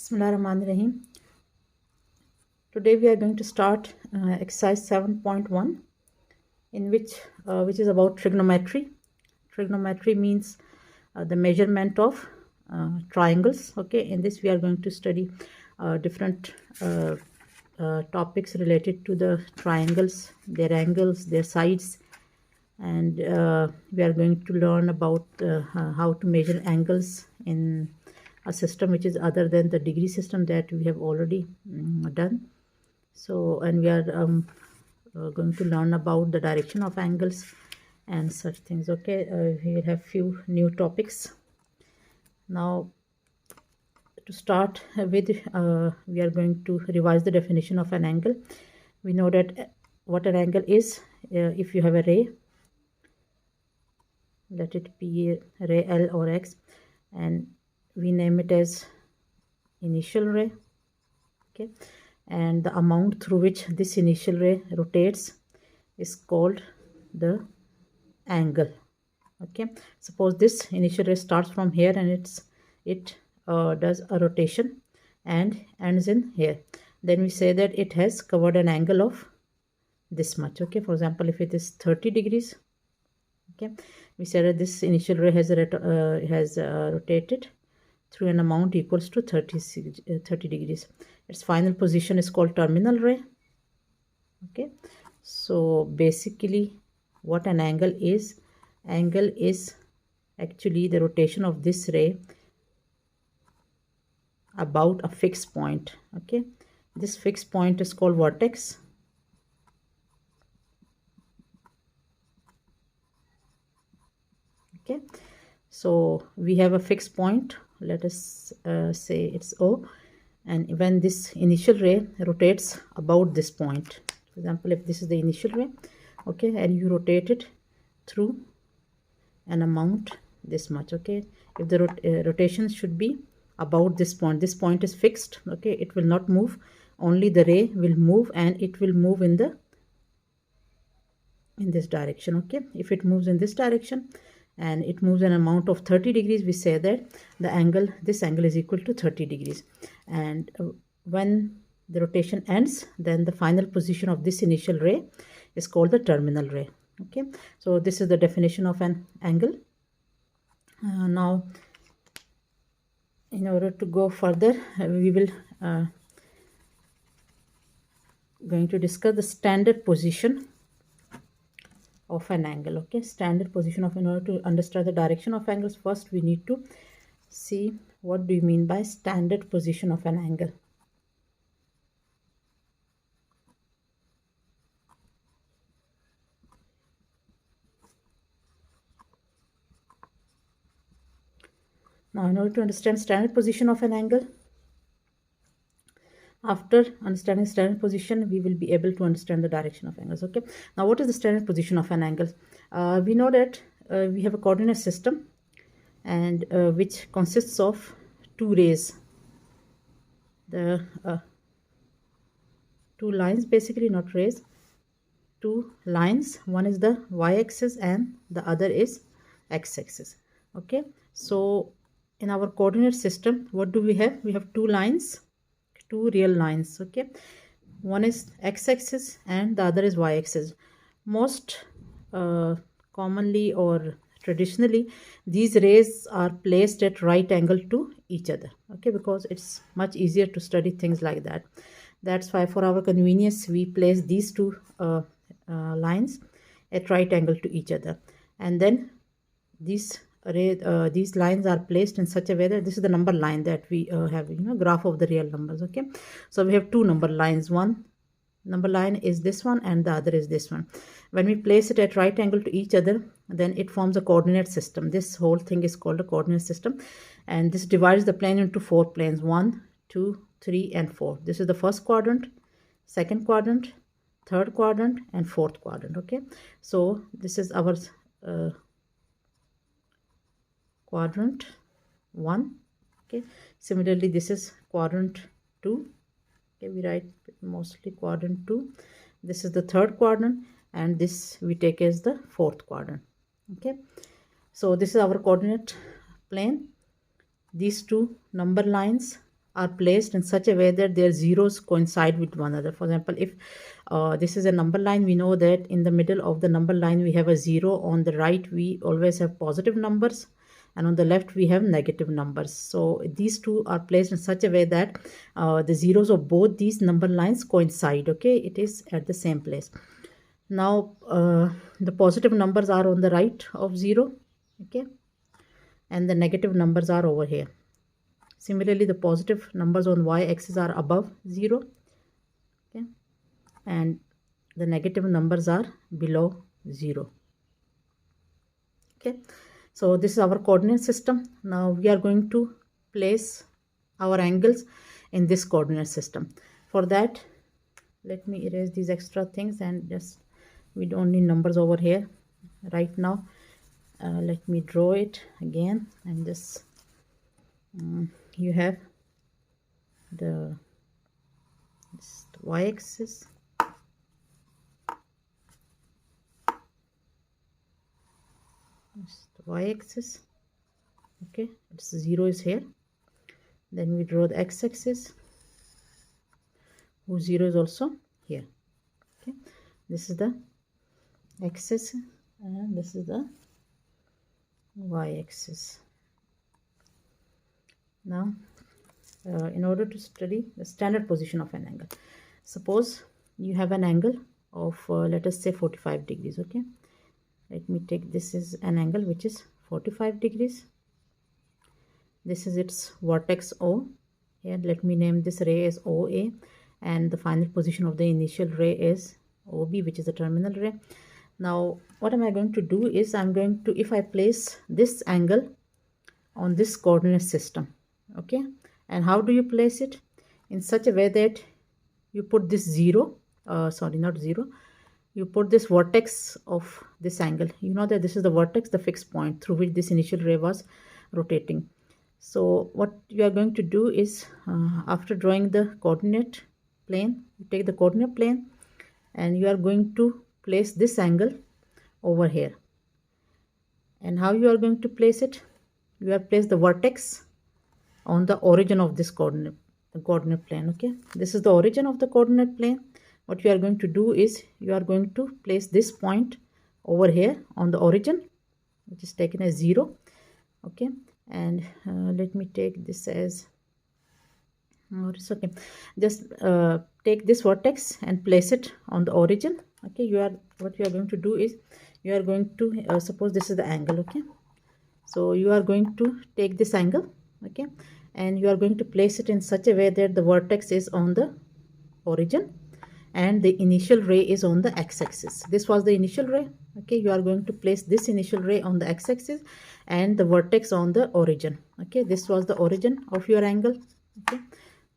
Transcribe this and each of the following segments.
Bismillahirrahmanirrahim. Today we are going to start exercise 7.1 in which is about trigonometry. Trigonometry means the measurement of triangles. Okay, in this we are going to study different topics related to the triangles, their angles, their sides, and we are going to learn about how to measure angles in a system which is other than the degree system that we have already done. So, and we are going to learn about the direction of angles and such things. Okay, we will have few new topics. Now, to start with, we are going to revise the definition of an angle. We know that what an angle is. If you have a ray, let it be ray L or X, and we name it as initial ray. Okay, and the amount through which this initial ray rotates is called the angle. Okay, suppose this initial ray starts from here and it does a rotation and ends in here, then we say that it has covered an angle of this much. Okay, for example, if it is 30 degrees, okay, we say that this initial ray has rotated through an amount equals to 30 degrees. Its final position is called terminal ray. Okay, so basically what an angle is actually the rotation of this ray about a fixed point. Okay, this fixed point is called vertex. Okay, so we have a fixed point, let us say it's O, and when this initial ray rotates about this point, for example, if this is the initial ray, okay, and you rotate it through an amount this much, okay, if the rotation should be about this point is fixed, okay, it will not move, only the ray will move, and it will move in this direction. Okay, if it moves in this direction and it moves an amount of 30 degrees, we say that this angle is equal to 30 degrees. And when the rotation ends, then the final position of this initial ray is called the terminal ray. Okay, so this is the definition of an angle. Now, in order to go further, we will going to discuss the standard position of an angle. Okay, standard position of, in order to understand the direction of angles, first we need to see what do you mean by standard position of an angle. Now, in order to understand standard position of an angle, after understanding standard position, we will be able to understand the direction of angles. Okay, now what is the standard position of an angle? We know that we have a coordinate system, and which consists of two rays, the two lines, basically not rays, two lines. One is the y-axis and the other is x-axis. Okay, so in our coordinate system, what do we have? We have two lines, two real lines. Okay, one is x-axis and the other is y-axis. Most commonly or traditionally, these rays are placed at right angle to each other. Okay, because it's much easier to study things like that. That's why, for our convenience, we place these two lines at right angle to each other, and then these lines are placed in such a way that this is the number line that we have, graph of the real numbers. Okay, so we have two number lines. One number line is this one and the other is this one. When we place it at right angle to each other, then it forms a coordinate system. This whole thing is called a coordinate system, and this divides the plane into four planes: 1, 2, 3 and 4. This is the first quadrant, second quadrant, third quadrant and fourth quadrant. Okay, so this is our quadrant 1. Okay, similarly this is quadrant 2. Okay, we write mostly quadrant 2. This is the third quadrant, and this we take as the fourth quadrant. Okay, so this is our coordinate plane. These two number lines are placed in such a way that their zeros coincide with one another. For example, if this is a number line, we know that in the middle of the number line we have a 0. On the right we always have positive numbers, and on the left we have negative numbers. So these two are placed in such a way that the zeros of both these number lines coincide. Okay, it is at the same place. Now the positive numbers are on the right of 0. Okay, and the negative numbers are over here. Similarly, the positive numbers on y-axis are above 0. Okay, and the negative numbers are below 0. Okay, so this is our coordinate system. Now we are going to place our angles in this coordinate system. For that, let me erase these extra things, and just we don't need numbers over here right now. Let me draw it again, and this you have the y-axis, y-axis. Okay, it's 0 is here. Then we draw the x-axis, whose 0 is also here. Okay, this is the axis and this is the y-axis. Now in order to study the standard position of an angle, suppose you have an angle of let us say 45 degrees. Okay, let me take, this is an angle which is 45 degrees. This is its vertex O. Here let me name this ray as OA, and the final position of the initial ray is OB, which is the terminal ray. Now what am I going to do is, I'm going to, if I place this angle on this coordinate system, okay, and how do you place it? In such a way that you put this 0, sorry, not 0, you put this vertex of this angle. You know that this is the vertex, the fixed point through which this initial ray was rotating. So what you are going to do is, after drawing the coordinate plane, you take the coordinate plane and you are going to place this angle over here. And how you are going to place it? You have placed the vertex on the origin of this coordinate plane. Okay, this is the origin of the coordinate plane. What you are going to do is, you are going to place this point over here on the origin, which is taken as 0. Okay, and let me take this as, it's okay, just take this vertex and place it on the origin. Okay, what you are going to do is, you are going to suppose this is the angle. Okay, so you are going to take this angle, okay, and you are going to place it in such a way that the vertex is on the origin and the initial ray is on the x-axis. This was the initial ray. Okay, you are going to place this initial ray on the x-axis and the vertex on the origin. Okay, this was the origin of your angle. Okay,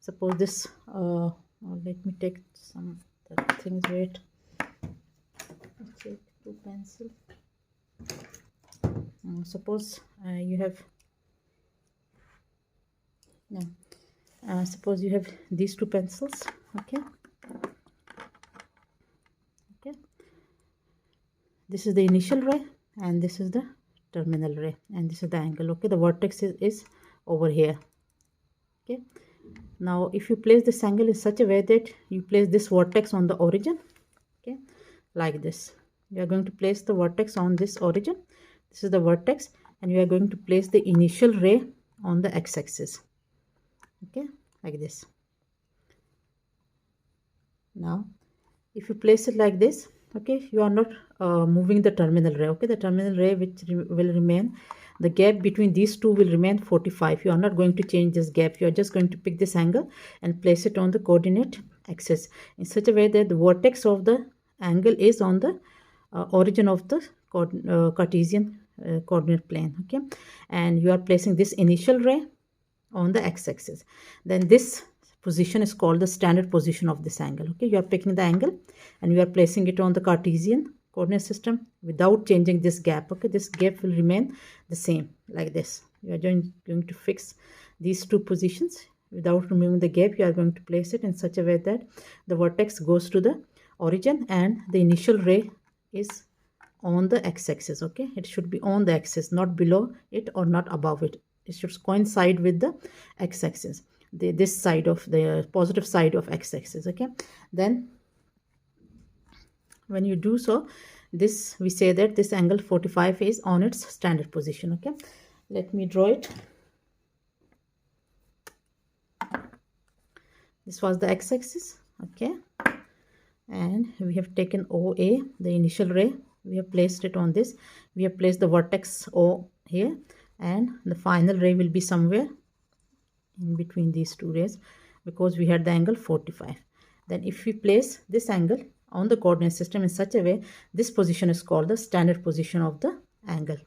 suppose this let me take some things. Wait, take two pencil. Suppose you have suppose you have these two pencils. Okay, this is the initial ray and this is the terminal ray, and this is the angle. Okay, the vertex is over here. Okay, now if you place this angle in such a way that you place this vertex on the origin, okay, like this, you are going to place the vertex on this origin. This is the vertex, and you are going to place the initial ray on the x-axis. Okay, like this. Now if you place it like this, okay, you are not moving the terminal ray. Okay, the terminal ray which will remain, the gap between these two will remain 45. You are not going to change this gap. You are just going to pick this angle and place it on the coordinate axis in such a way that the vertex of the angle is on the origin of the Cartesian coordinate plane. Okay, and you are placing this initial ray on the x-axis. Then this position is called the standard position of this angle. Okay, you are picking the angle and you are placing it on the Cartesian coordinate system without changing this gap. Okay, this gap will remain the same like this. You are going to fix these two positions without removing the gap. You are going to place it in such a way that the vertex goes to the origin and the initial ray is on the x-axis. Okay, it should be on the axis, not below it or not above it. It should coincide with the x-axis. this side of the positive side of x-axis. Okay, then when you do so, this we say that this angle 45 is on its standard position. Okay, let me draw it. This was the x-axis. Okay, and we have taken OA, the initial ray, we have placed it on this. We have placed the vertex O here, and the final ray will be somewhere in between these two rays, because we had the angle 45. Then if we place this angle on the coordinate system in such a way, this position is called the standard position of the angle.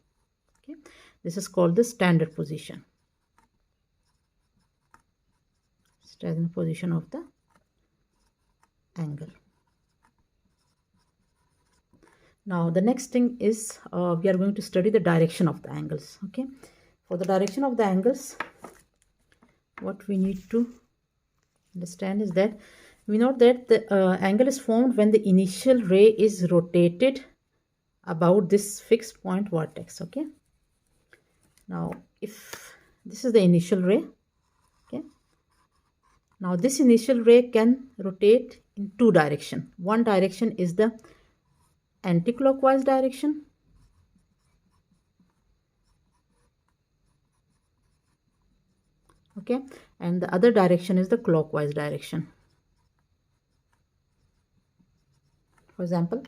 Okay, this is called the standard position. Standard position of the angle. Now the next thing is we are going to study the direction of the angles. Okay, for the direction of the angles, what we need to understand is that we know that the angle is formed when the initial ray is rotated about this fixed point vertex. Okay, now if this is the initial ray, okay, now this initial ray can rotate in two directions. One direction is the anti-clockwise direction, okay, and the other direction is the clockwise direction. For example,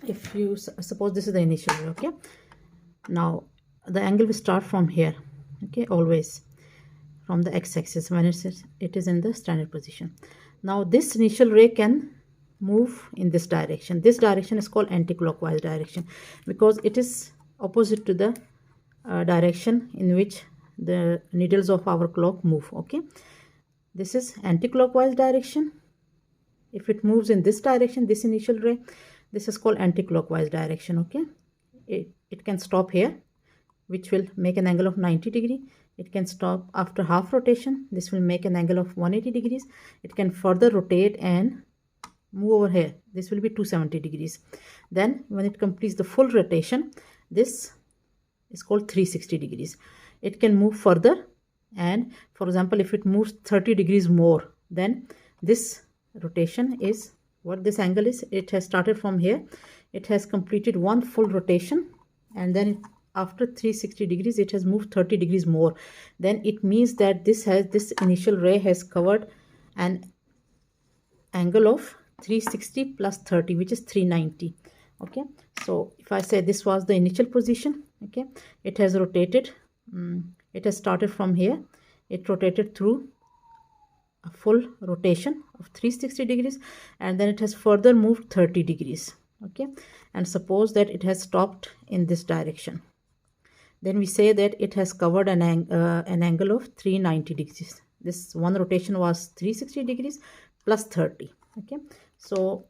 if you suppose this is the initial ray, okay, now the angle will start from here, okay, always from the x-axis when it is in the standard position. Now this initial ray can move in this direction. This direction is called anti-clockwise direction because it is opposite to the direction in which the needles of our clock move. Okay, this is anti-clockwise direction. If it moves in this direction, this initial ray, this is called anti-clockwise direction. Okay, it can stop here, which will make an angle of 90 degree. It can stop after half rotation. This will make an angle of 180 degrees. It can further rotate and move over here. This will be 270 degrees. Then when it completes the full rotation, this is called 360 degrees. It can move further, and for example, if it moves 30 degrees more, then this rotation is what this angle is. It has started from here. It has completed one full rotation, and then after 360 degrees it has moved 30 degrees more. Then it means that this initial ray has covered an angle of 360 plus 30, which is 390. Okay, so if I say this was the initial position, okay, it has rotated, it has started from here, it rotated through a full rotation of 360 degrees, and then it has further moved 30 degrees. Okay, and suppose that it has stopped in this direction, then we say that it has covered an angle of 390 degrees. This one rotation was 360 degrees plus 30. Okay, so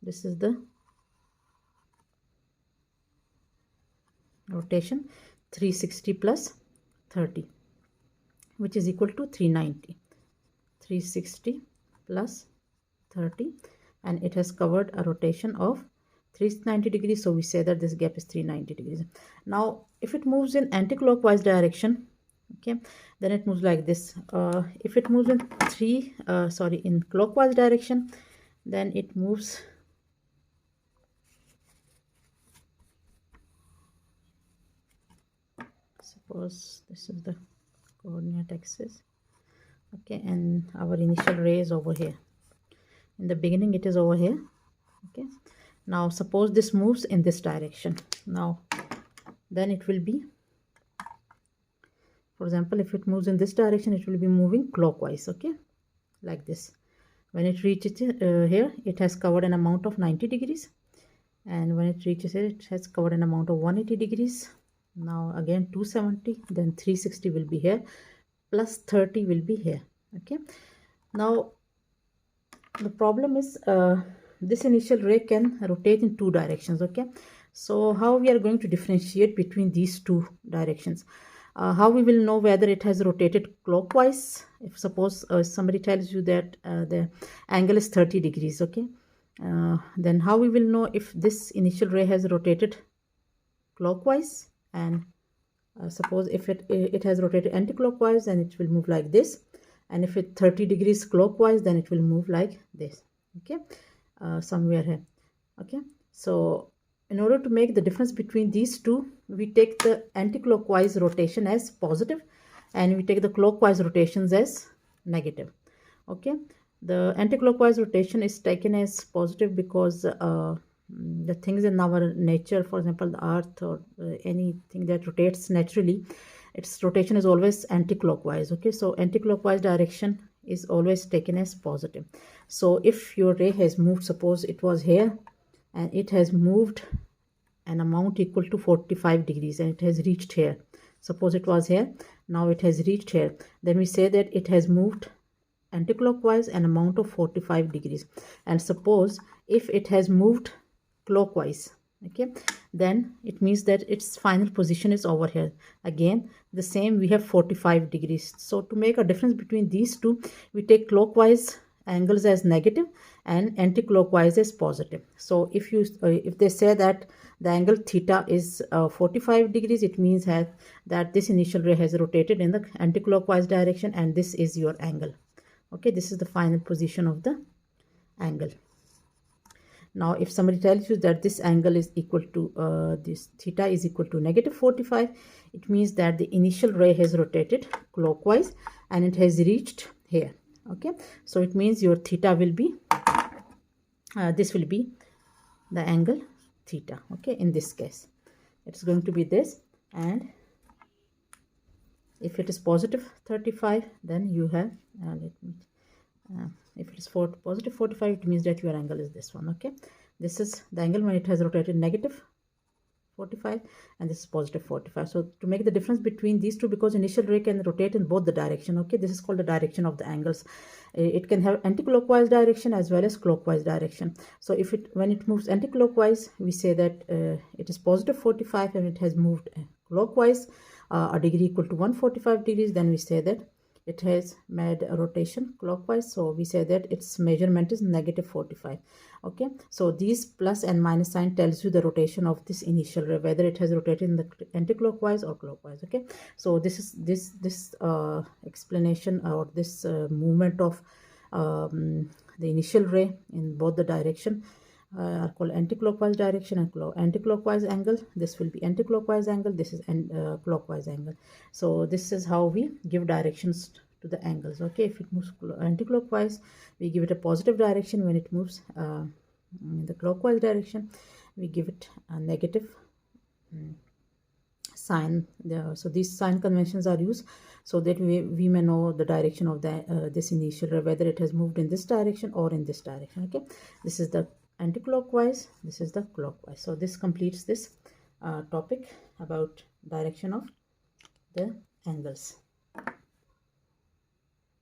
this is the rotation 360 plus 30, which is equal to 390. 360 plus 30, and it has covered a rotation of 390 degrees, so we say that this gap is 390 degrees. Now if it moves in anti-clockwise direction, okay, then it moves like this. If it moves in in clockwise direction, then it moves suppose this is the coordinate axis, okay, and our initial ray is over here. In the beginning it is over here. Okay, now suppose this moves in this direction. Now then it will be, for example, if it moves in this direction, it will be moving clockwise. Okay, like this. When it reaches here, it has covered an amount of 90 degrees, and when it reaches here, it has covered an amount of 180 degrees. Now again 270, then 360 will be here, plus 30 will be here. Okay, now the problem is this initial ray can rotate in two directions. Okay, so how we are going to differentiate between these two directions? How we will know whether it has rotated clockwise? If suppose somebody tells you that the angle is 30 degrees, okay, then how we will know if this initial ray has rotated clockwise, and suppose if it has rotated anti-clockwise, then it will move like this, and if it 30 degrees clockwise, then it will move like this. Okay, somewhere here. Okay, so in order to make the difference between these two, we take the anti-clockwise rotation as positive and we take the clockwise rotations as negative. Okay, the anti-clockwise rotation is taken as positive because the things in our nature, for example the earth or anything that rotates naturally, its rotation is always anti-clockwise. Okay, so anti-clockwise direction is always taken as positive. So if your ray has moved, suppose it was here and it has moved an amount equal to 45 degrees and it has reached here, suppose it was here, now it has reached here, then we say that it has moved anti-clockwise an amount of 45 degrees. And suppose if it has moved clockwise, okay, then it means that its final position is over here. Again the same, we have 45 degrees. So to make a difference between these two, we take clockwise angles as negative and anti-clockwise as positive. So if they say that the angle theta is 45 degrees, it means that this initial ray has rotated in the anti-clockwise direction and this is your angle. Okay, this is the final position of the angle. Now if somebody tells you that this angle is equal to this theta is equal to negative 45, it means that the initial ray has rotated clockwise and it has reached here. Okay, so it means your theta will be this will be the angle theta. Okay, in this case it's going to be this, and if it is positive 35, then you have if it is positive 45, it means that your angle is this one. Okay, this is the angle when it has rotated negative 45 and this is positive 45. So to make the difference between these two, because initial ray can rotate in both the direction, okay, this is called the direction of the angles. It can have anti-clockwise direction as well as clockwise direction. So if when it moves anti-clockwise, we say that it is positive 45, and it has moved clockwise a degree equal to 145 degrees, then we say that it has made a rotation clockwise, so we say that its measurement is negative 45. Okay, so these plus and minus sign tells you the rotation of this initial ray, whether it has rotated in the anti-clockwise or clockwise. Okay, so this is this explanation or this movement of the initial ray in both the direction are called anti-clockwise direction and anti-clockwise angle. This will be anti-clockwise angle, this is clockwise angle. So this is how we give directions to the angles. Okay, if it moves anti-clockwise, we give it a positive direction. When it moves in the clockwise direction, we give it a negative sign. So these sign conventions are used so that we may know the direction of the this initial ray, whether it has moved in this direction or in this direction. Okay, this is the anti-clockwise, this is the clockwise. So this completes this topic about direction of the angles.